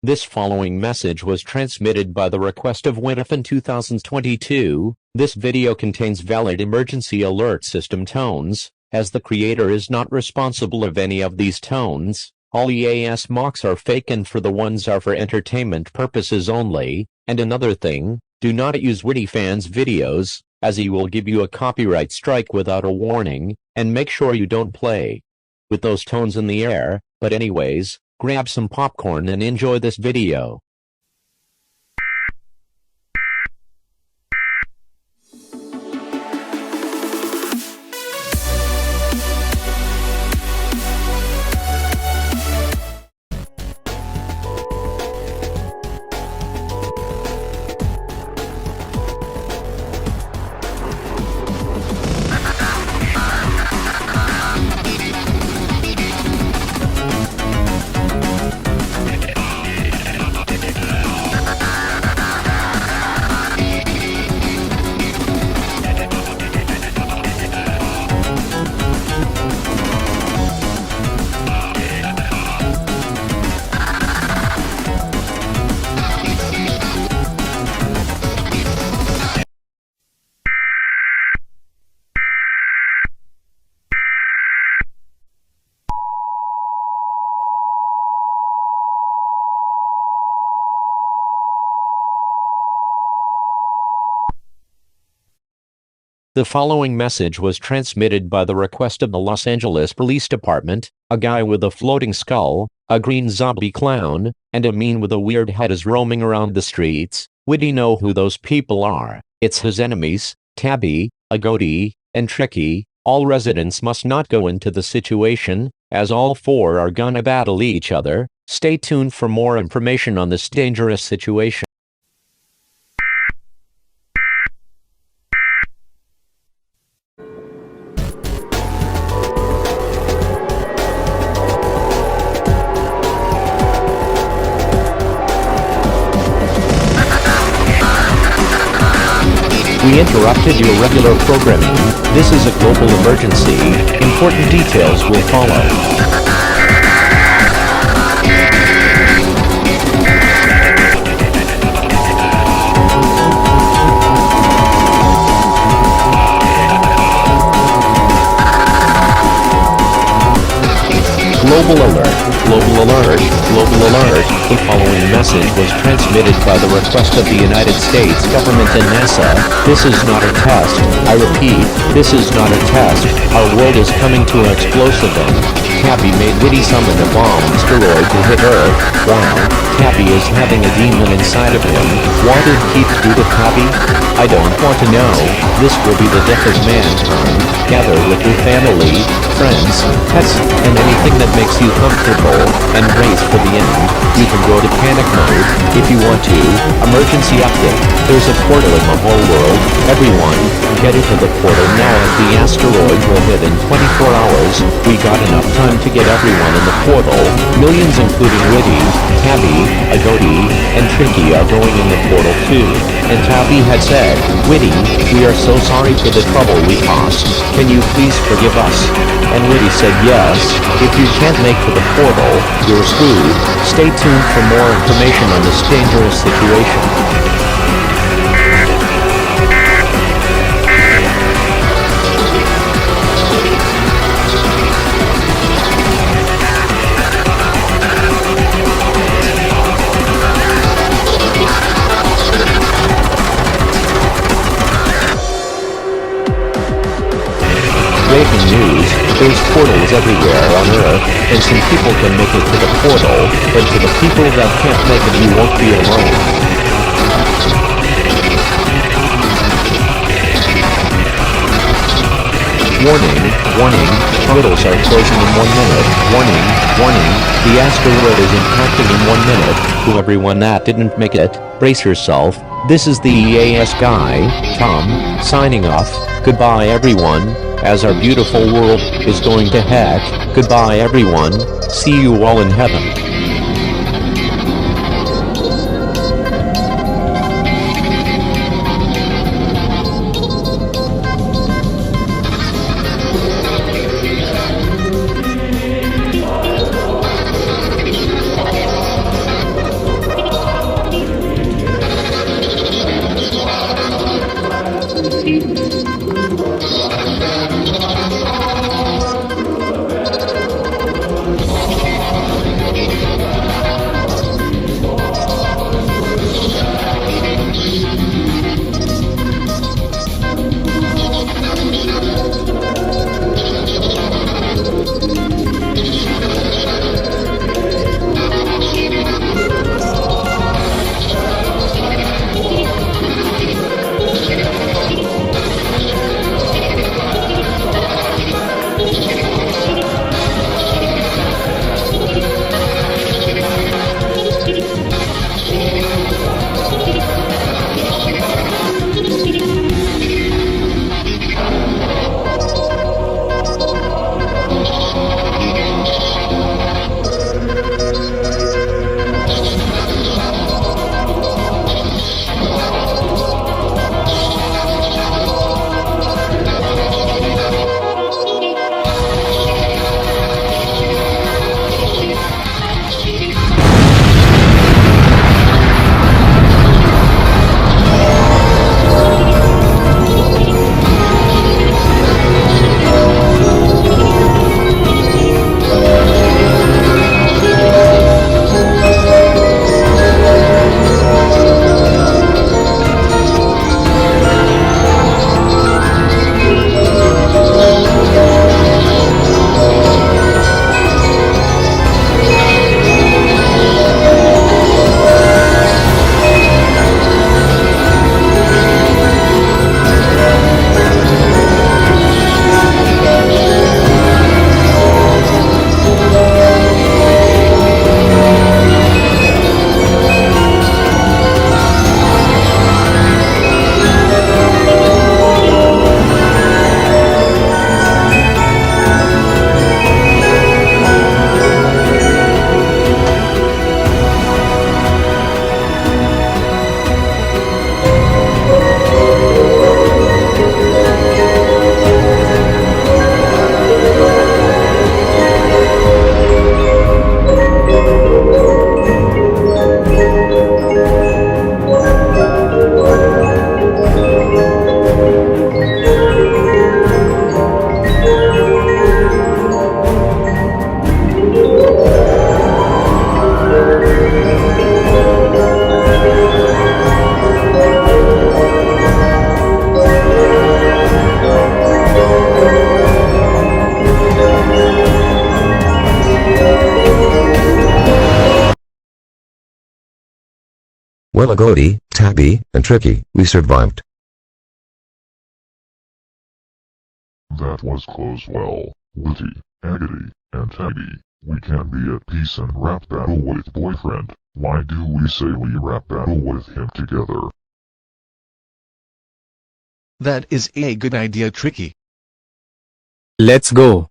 This following message was transmitted by the request of whitty in 2022. This video contains valid emergency alert system tones, as the creator is not responsible of any of these tones. All EAS mocks are fake and for the ones are for entertainment purposes only. And another thing, do not use whitty fans videos, as he will give you a copyright strike without a warning, and make sure you don't play with those tones in the air. But anyways, grab some popcorn and enjoy this video. The following message was transmitted by the request of the Los Angeles Police Department. A guy with a floating skull, a green zombie clown, and a mean with a weird head is roaming around the streets. Whitty know who those people are. It's his enemies, Tabby, Agouti, and Tricky. All residents must not go into the situation, as all four are gonna battle each other. Stay tuned for more information on this dangerous situation. We interrupted your regular programming. This is a global emergency. Important details will follow. Global alert, global alert, global alert. The following message was transmitted by the request of the United States government and NASA. This is not a test. I repeat, this is not a test. Our world is coming to an explosive end. Tabby made whitty summon a bomb asteroid to hit Earth. Wow, Tabby is having a demon inside of him. What did Keith do to Tabby? I don't want to know. This will be the death of mankind. Gather with your family, friends, pets, and anything that makes you comfortable, and brace for the end. You can go to panic mode if you want to. Emergency update. There's a portal in the whole world. Everyone, get into the portal now as the asteroid will hit in 24 hours. We got enough time to get everyone in the portal. Millions including Whitty, Tabby, Agouti, and Tricky are going in the portal too. And Tabby had said, Whitty, we are so sorry for the trouble we caused. Can you please forgive us? And Whitty said yes. If you can't make to the portal, you're screwed. Stay tuned for more information on this dangerous situation. Breaking news, there's portals everywhere on Earth, and some people can make it to the portal, but to the people that can't make it, you won't be alone. Warning, warning, portals are closing in 1 minute. Warning, warning, the asteroid is impacting in 1 minute. To everyone that didn't make it, brace yourself. This is the EAS guy, Tom, signing off. Goodbye everyone. As our beautiful world is going to heck. Goodbye everyone. See you all in heaven. Well, Agody, Tabby, and Tricky, we survived. That was close. Well, Whitty, Agony, and Tabby, we can be at peace and rap battle with boyfriend. Why do we say we rap battle with him together? That is a good idea, Tricky. Let's go.